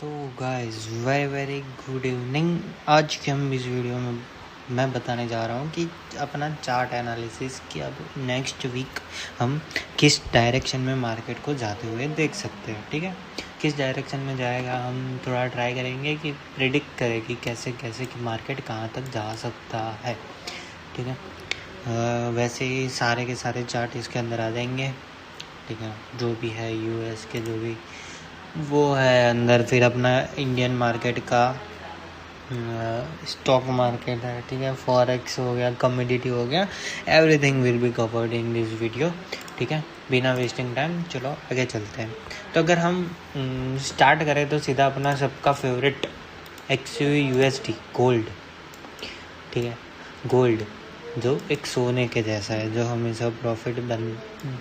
तो guys very good evening. आज के हम इस वीडियो में मैं बताने जा रहा हूँ कि अपना चार्ट एनालिसिस कि अब नेक्स्ट वीक हम किस डायरेक्शन में मार्केट को जाते हुए देख सकते हैं। ठीक है, किस डायरेक्शन में जाएगा हम थोड़ा ट्राई करेंगे कि प्रिडिक्ट करें कि कैसे कैसे कि मार्केट कहाँ तक जा सकता है। ठीक है, वैसे ही सारे के सारे चार्ट इसके अंदर आ जाएंगे। ठीक है, जो भी है यूएस के जो भी वो है अंदर, फिर अपना इंडियन मार्केट का स्टॉक मार्केट है। ठीक है, फॉरेक्स हो गया, कमोडिटी हो गया, everything will be covered in this video. ठीक है, बिना वेस्टिंग टाइम चलो आगे चलते हैं। तो अगर हम स्टार्ट करें तो सीधा अपना सबका फेवरेट XUSD गोल्ड। ठीक है, गोल्ड जो एक सोने के जैसा है, जो हमेशा प्रॉफिट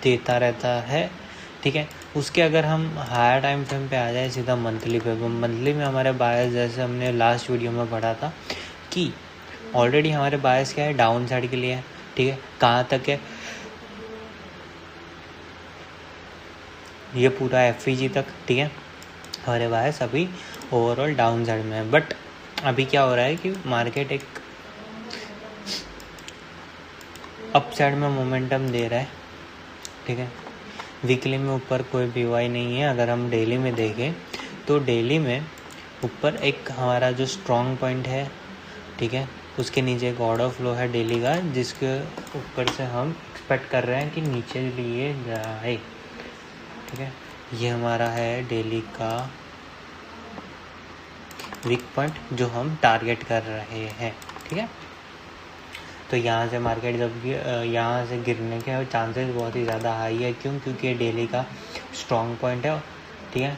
देता रहता है। ठीक है, उसके अगर हम हायर टाइम फ्रेम पे आ जाए सीधा मंथली पे, मंथली में हमारे बायस जैसे हमने लास्ट वीडियो में पढ़ा था कि ऑलरेडी हमारे बायस क्या है, डाउन साइड के लिए है। ठीक है, कहाँ तक है, ये पूरा FEG तक। ठीक है, हमारे बायस अभी ओवरऑल डाउन साइड में है, बट अभी क्या हो रहा है कि मार्केट एक अप साइड में मोमेंटम दे रहा है। ठीक है, वीकली में ऊपर कोई PY नहीं है। अगर हम डेली में देखें तो डेली में ऊपर एक हमारा जो स्ट्रॉन्ग पॉइंट है, ठीक है, उसके नीचे एक ऑर्डर फ्लो है डेली का, जिसके ऊपर से हम एक्सपेक्ट कर रहे हैं कि नीचे लिए जाए। ठीक है, ये हमारा है डेली का वीक पॉइंट जो हम टारगेट कर रहे हैं। ठीक है, तो यहाँ से मार्केट जब यहाँ से गिरने के चांसेस बहुत ही ज़्यादा हाई है। क्यों? क्योंकि ये डेली का स्ट्रॉन्ग पॉइंट है। ठीक है,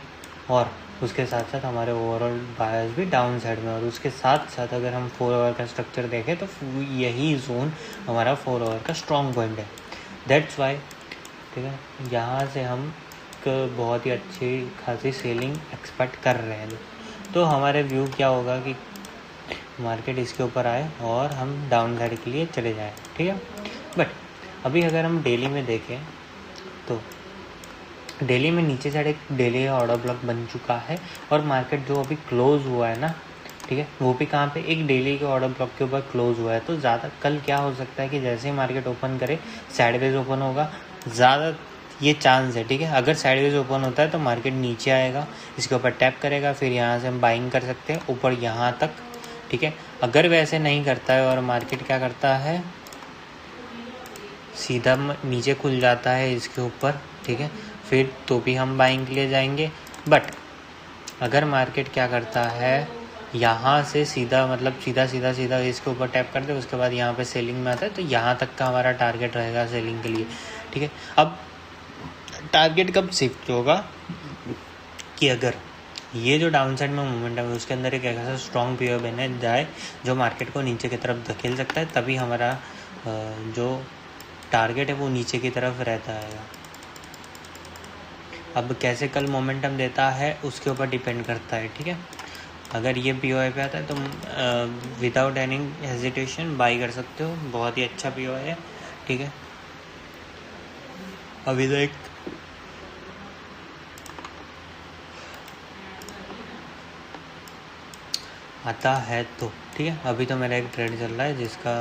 और उसके साथ साथ हमारे ओवरऑल बायस भी डाउन साइड में, और उसके साथ साथ अगर हम 4 आवर का स्ट्रक्चर देखें तो यही जोन हमारा 4 आवर का स्ट्रॉन्ग पॉइंट है। दैट्स वाई ठीक है, यहाँ से हम बहुत ही अच्छी खासी सेलिंग एक्सपेक्ट कर रहे हैं। तो हमारे व्यू क्या होगा कि मार्केट इसके ऊपर आए और हम डाउन साइड के लिए चले जाएं। ठीक है, बट अभी अगर हम डेली में देखें तो डेली में नीचे साइड एक डेली ऑर्डर ब्लॉक बन चुका है, और मार्केट जो अभी क्लोज हुआ है ना, ठीक है, वो भी कहाँ पे, एक डेली के ऑर्डर ब्लॉक के ऊपर क्लोज हुआ है। तो ज़्यादा कल क्या हो सकता है कि जैसे ही मार्केट ओपन करे साइडवेज ओपन होगा, ज़्यादा ये चांस है। ठीक है, अगर साइडवेज ओपन होता है तो मार्केट नीचे आएगा, इसके ऊपर टैप करेगा, फिर यहाँ से हम बाइंग कर सकते हैं ऊपर यहाँ तक। ठीक है, अगर वैसे नहीं करता है और मार्केट क्या करता है, सीधा नीचे खुल जाता है इसके ऊपर, ठीक है, फिर तो भी हम बाइंग के लिए जाएंगे। बट अगर मार्केट क्या करता है, यहाँ से सीधा मतलब सीधा सीधा सीधा इसके ऊपर टैप कर दे, उसके बाद यहाँ पे सेलिंग में आता है, तो यहाँ तक का हमारा टारगेट रहेगा सेलिंग के लिए। ठीक है, अब टारगेट कब शिफ्ट होगा कि अगर ये जो डाउन साइड में मोमेंटम है उसके अंदर एक ऐसा स्ट्रॉन्ग PY बने जाए जो मार्केट को नीचे की तरफ धकेल सकता है, तभी हमारा जो टारगेट है वो नीचे की तरफ रहता है। अब कैसे कल मोमेंटम देता है उसके ऊपर डिपेंड करता है। ठीक है, अगर ये PY पे आता है तो विदाउट एनी हेजिटेशन बाई कर सकते हो, बहुत ही अच्छा PY है। ठीक है, अभी तो एक आता है तो ठीक है, अभी तो मेरा एक ट्रेड चल रहा है जिसका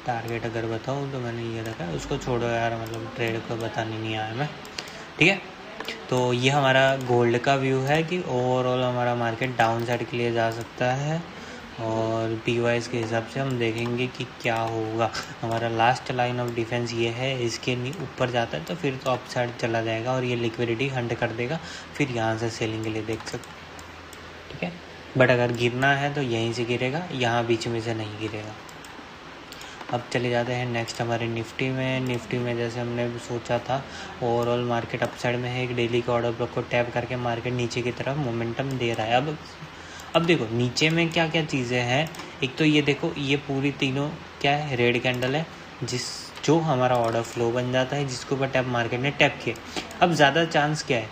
टारगेट अगर बताऊँ तो मैंने ये रखा है, उसको छोड़ो यार, मतलब ट्रेड को बताने नहीं आया मैं। ठीक है, तो ये हमारा गोल्ड का व्यू है कि ओवरऑल हमारा मार्केट डाउन साइड के लिए जा सकता है, और PYs के हिसाब से हम देखेंगे कि क्या होगा। हमारा लास्ट लाइन ऑफ डिफेंस ये है, इसके ऊपर जाता है तो फिर तो अप साइड चला जाएगा और ये लिक्विडिटी हंट कर देगा, फिर यहाँ से सेलिंग के लिए देख सकते। ठीक है, बट अगर गिरना है तो यहीं से गिरेगा, यहाँ बीच में से नहीं गिरेगा। अब चले जाते हैं नेक्स्ट हमारे निफ्टी में। निफ्टी में जैसे हमने सोचा था, ओवरऑल मार्केट अप साइड में है, एक डेली के ऑर्डर ब्लॉक को टैप करके मार्केट नीचे की तरफ मोमेंटम दे रहा है। अब देखो नीचे में क्या क्या चीज़ें हैं। एक तो ये देखो, ये पूरी तीनों क्या है, रेड कैंडल है, जो हमारा ऑर्डर फ्लो बन जाता है, जिसके ऊपर टैप मार्केट ने टैप किया। अब ज़्यादा चांस क्या है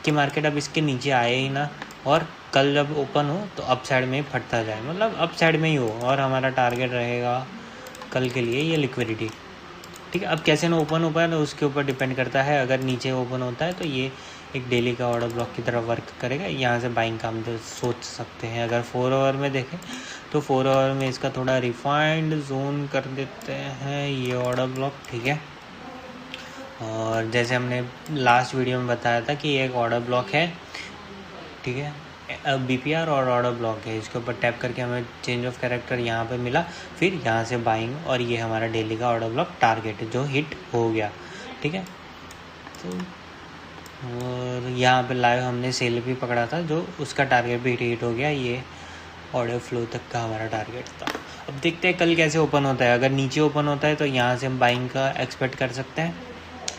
कि मार्केट अब इसके नीचे आए ही ना, और कल जब ओपन हो तो अप साइड में ही फटता जाए, मतलब अप साइड में ही हो, और हमारा टारगेट रहेगा कल के लिए ये लिक्विडिटी। ठीक है, अब कैसे ना ओपन हो पाए तो उसके ऊपर डिपेंड करता है। अगर नीचे ओपन होता है तो ये एक डेली का ऑर्डर ब्लॉक की तरह वर्क करेगा। यहाँ से बाइंग का हम सोच सकते हैं। अगर 4 आवर में देखें तो 4 आवर में इसका थोड़ा रिफाइंड जोन कर देते हैं ये ऑर्डर ब्लॉक, ठीक है। और जैसे हमने लास्ट वीडियो में बताया था कि ये एक ऑर्डर ब्लॉक है, ठीक है, BPR और ऑर्डर ब्लॉक है। इसके ऊपर टैप करके हमें चेंज ऑफ कैरेक्टर यहाँ पे मिला, फिर यहाँ से बाइंग, और ये हमारा डेली का ऑर्डर ब्लॉक टारगेट जो हिट हो गया, ठीक है। तो और यहाँ पे लाइव हमने सेल भी पकड़ा था, जो उसका टारगेट भी हिट हो गया। ये ऑर्डर फ्लो तक का हमारा टारगेट था। अब देखते हैं कल कैसे ओपन होता है। अगर नीचे ओपन होता है तो यहाँ से हम बाइंग का एक्सपेक्ट कर सकते हैं,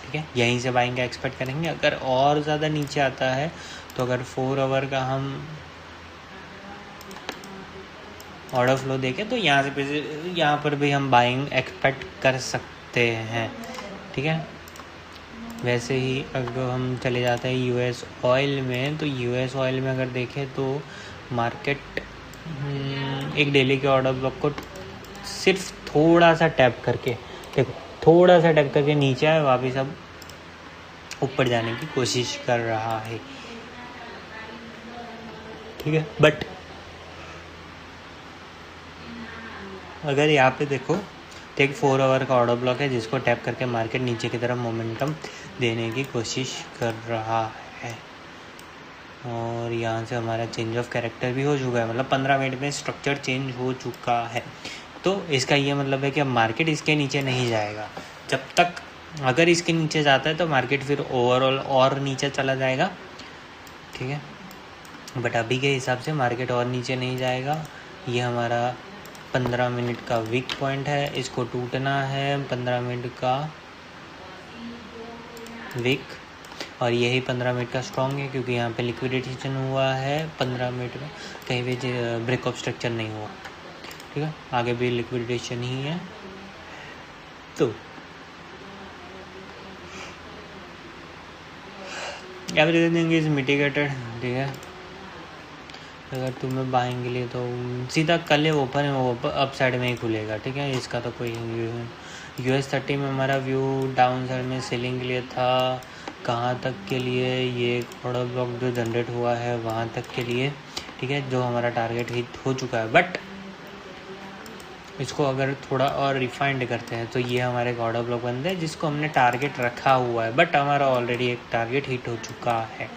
ठीक है, यहीं से बाइंग का एक्सपेक्ट करेंगे। अगर और ज़्यादा नीचे आता है तो अगर 4 आवर का हम ऑर्डर फ्लो देखें तो यहाँ पर भी हम बाइंग एक्सपेक्ट कर सकते हैं, ठीक है। वैसे ही अगर हम चले जाते हैं US ऑयल में, तो US ऑयल में अगर देखें तो मार्केट एक डेली के ऑर्डर ब्लॉक को सिर्फ थोड़ा सा टैप करके, देखो थोड़ा सा टैप करके नीचे आए, वापस अब ऊपर जाने की कोशिश कर रहा है, ठीक है। बट अगर यहाँ पे देखो तो एक 4 आवर का ऑर्डर ब्लॉक है जिसको टैप करके मार्केट नीचे की तरफ मोमेंटम देने की कोशिश कर रहा है। और यहाँ से हमारा चेंज ऑफ कैरेक्टर भी हो चुका है, मतलब 15 मिनट में स्ट्रक्चर चेंज हो चुका है। तो इसका ये मतलब है कि अब मार्केट इसके नीचे नहीं जाएगा जब तक, अगर इसके नीचे जाता है तो मार्केट फिर ओवरऑल और नीचे चला जाएगा, ठीक है। बट अभी के हिसाब से मार्केट और नीचे नहीं जाएगा। ये हमारा 15 मिनट का वीक पॉइंट है, इसको टूटना है 15 मिनट का वीक, और यही 15 मिनट का स्ट्रॉन्ग है क्योंकि यहाँ पे लिक्विडेशन हुआ है 15 मिनट में, कहीं भी ब्रेक ऑफ स्ट्रक्चर नहीं हुआ, ठीक है। आगे भी लिक्विडेशन ही है। तो एवरीथिंग इज मिटिगेटेड, ठीक है। अगर तुम्हें बाइंग के लिए तो सीधा कल ओपन है, वो अप साइड में ही खुलेगा, ठीक है। इसका तो कोई US 30 में हमारा व्यू डाउन साइड में सेलिंग के लिए था। कहाँ तक के लिए? ये ऑर्डर ब्लॉक जो जनरेट हुआ है वहाँ तक के लिए, ठीक है, जो हमारा टारगेट हिट हो चुका है। बट इसको अगर थोड़ा और रिफाइंड करते हैं तो ये हमारे एक ऑर्डर ब्लॉक बनता है जिसको हमने टारगेट रखा हुआ है, बट हमारा ऑलरेडी एक टारगेट हिट हो चुका है।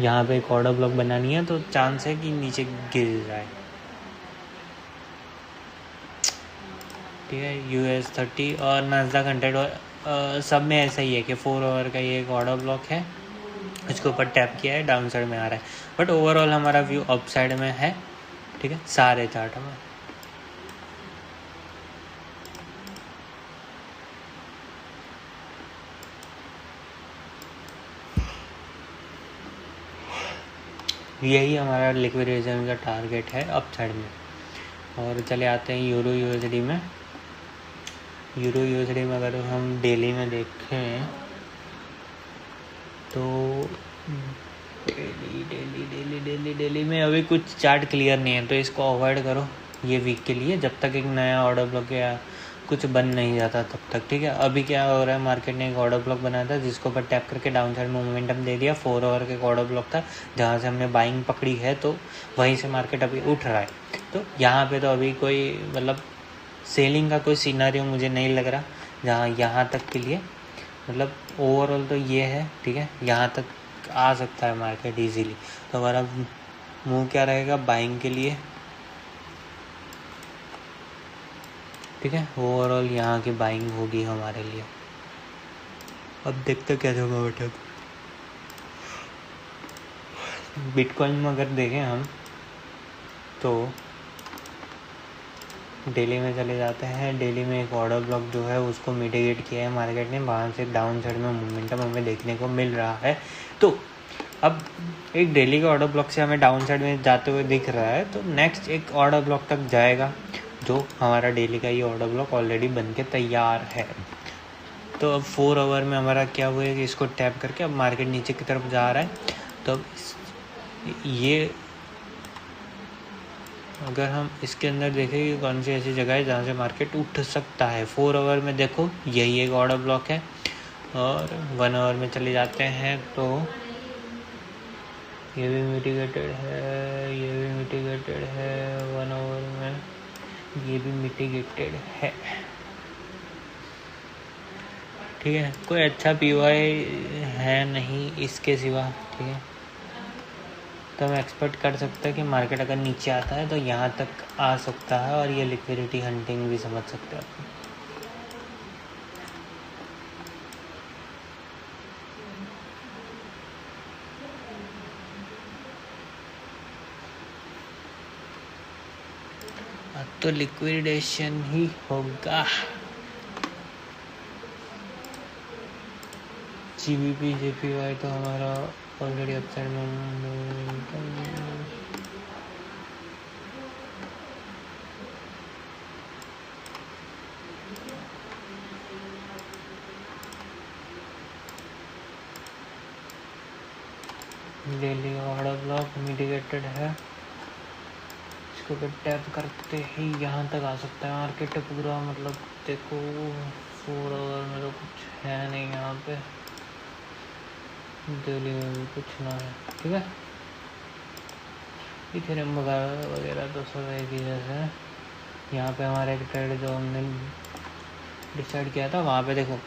यहाँ पे एक ऑर्डर ब्लॉक बनानी है तो चांस है कि नीचे गिर जाए, ठीक है। US 30 और नास्डैक 100 सब में ऐसा ही है कि 4 आवर का ये एक ऑर्डर ब्लॉक है, इसके ऊपर टैप किया है, डाउन साइड में आ रहा है। बट ओवरऑल हमारा व्यू अप साइड में है, ठीक है, सारे चार्ट में। यही हमारा लिक्विडेशन का टारगेट है अप साइड में। और चले आते हैं यूरो USD में। यूरो USD में अगर हम डेली में देखें तो डेली में अभी कुछ चार्ट क्लियर नहीं है, तो इसको अवॉइड करो ये वीक के लिए, जब तक एक नया ऑर्डर ब्लॉक या कुछ बन नहीं जाता तब तक, ठीक है। अभी क्या हो रहा है, मार्केट ने एक ऑर्डर ब्लॉक बनाया था जिसको ऊपर टैप करके डाउन साइड में मोमेंटम दे दिया। 4 आवर का एक ऑर्डर ब्लॉक था जहाँ से हमने बाइंग पकड़ी है, तो वहीं से मार्केट अभी उठ रहा है। तो यहाँ पे तो अभी कोई मतलब सेलिंग का कोई सिनेरियो मुझे नहीं लग रहा, जहाँ यहाँ तक के लिए मतलब ओवरऑल तो ये है, ठीक है, यहाँ तक आ सकता है मार्केट इजीली। तो हमारा मूव क्या रहेगा बाइंग के लिए, ठीक है। ओवरऑल यहाँ की बाइंग होगी हमारे लिए। अब देखते क्या होगा बेटा। बिटकॉइन में अगर देखें हम तो डेली में चले जाते हैं। डेली में एक ऑर्डर ब्लॉक जो है उसको मिटिगेट किया है मार्केट ने, वहाँ से डाउन साइड में मोमेंटम हमें देखने को मिल रहा है। तो अब एक डेली के ऑर्डर ब्लॉक से हमें डाउन साइड में जाते हुए दिख रहा है, तो नेक्स्ट एक ऑर्डर ब्लॉक तक जाएगा जो हमारा डेली का ये ऑर्डर ब्लॉक ऑलरेडी बन के तैयार है। तो अब 4 आवर में हमारा क्या हुआ है कि इसको टैप करके अब मार्केट नीचे की तरफ जा रहा है। तो अब ये अगर हम इसके अंदर देखें कि कौन सी ऐसी जगह है जहाँ से मार्केट उठ सकता है। 4 आवर में देखो यही एक ऑर्डर ब्लॉक है, और 1 आवर में चले जाते हैं तो ये भी मिटिगेटेड है, ये भी मिटिगेटेड है 1 आवर में, ये भी मिटिगेटेड है। ठीक है, कोई अच्छा पीवाई है नहीं इसके सिवा। ठीक है, तो हम एक्सपेक्ट कर सकते हैं कि मार्केट अगर नीचे आता है तो यहाँ तक आ सकता है और ये लिक्विडिटी हंटिंग भी समझ सकते हैं आप। तो लिक्विडेशन ही होगा। जीबीपी जेपीवाई तो हमारा ऑलरेडी अपसाइड में डेली ऑर्डर ब्लॉक मिटिगेटेड है। इसको अगर टैप करते ही यहाँ तक आ सकता है मार्केट पूरा। मतलब देखो 4 आवर में तो कुछ है नहीं यहाँ पे, डेली में भी कुछ ना है। ठीक है, इथेरियम वगैरह तो सब एक ही जैसे है। यहाँ पे हमारा एक ट्रेड जो हमने डिसाइड किया था, वहाँ पे देखो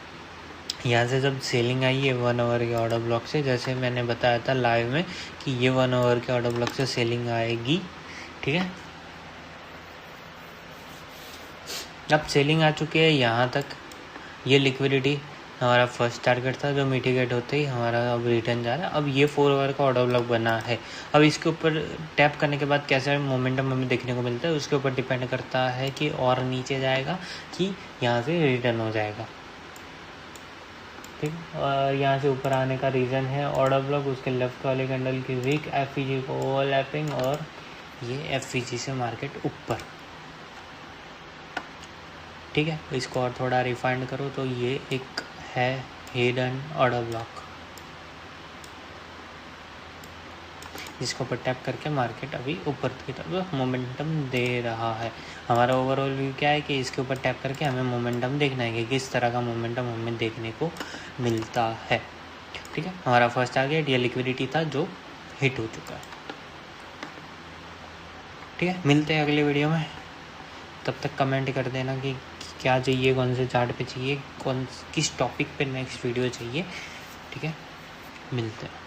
यहाँ से जब सेलिंग आई है 1 आवर के ऑर्डर ब्लॉक से, जैसे मैंने बताया था लाइव में कि ये 1 आवर के ऑर्डर ब्लॉक से सेलिंग आएगी। ठीक है, अब सेलिंग आ चुकी है यहाँ तक। ये लिक्विडिटी हमारा फर्स्ट टारगेट था जो मिटिगेट होते ही हमारा अब रिटर्न जा रहा है। अब ये 4 आवर का ऑर्डर ब्लॉक बना है। अब इसके ऊपर टैप करने के बाद कैसा मोमेंटम हमें देखने को मिलता है उसके ऊपर डिपेंड करता है कि और नीचे जाएगा कि यहाँ से रिटर्न हो जाएगा। ठीक, और यहाँ से ऊपर आने का रीज़न है ऑर्डर ब्लॉक, उसके लेफ्ट वाले कैंडल की वीक एफईजी को ओवरलैपिंग और ये एफईजी से मार्केट ऊपर। ठीक है, इसको और थोड़ा रिफाइंड करो तो ये एक है हिडन ऑर्डर ब्लॉक, जिसको ऊपर टैप करके मार्केट अभी ऊपर की तरफ मोमेंटम दे रहा है। हमारा ओवरऑल व्यू क्या है कि इसके ऊपर टैप करके हमें मोमेंटम देखना है कि किस तरह का मोमेंटम हमें देखने को मिलता है। ठीक है, हमारा फर्स्ट टारगेट ये लिक्विडिटी था जो हिट हो चुका है। ठीक है, मिलते हैं अगले वीडियो में। तब तक कमेंट कर देना कि क्या चाहिए, कौन से चार्ट पे चाहिए, किस टॉपिक पे नेक्स्ट वीडियो चाहिए। ठीक है, मिलते हैं।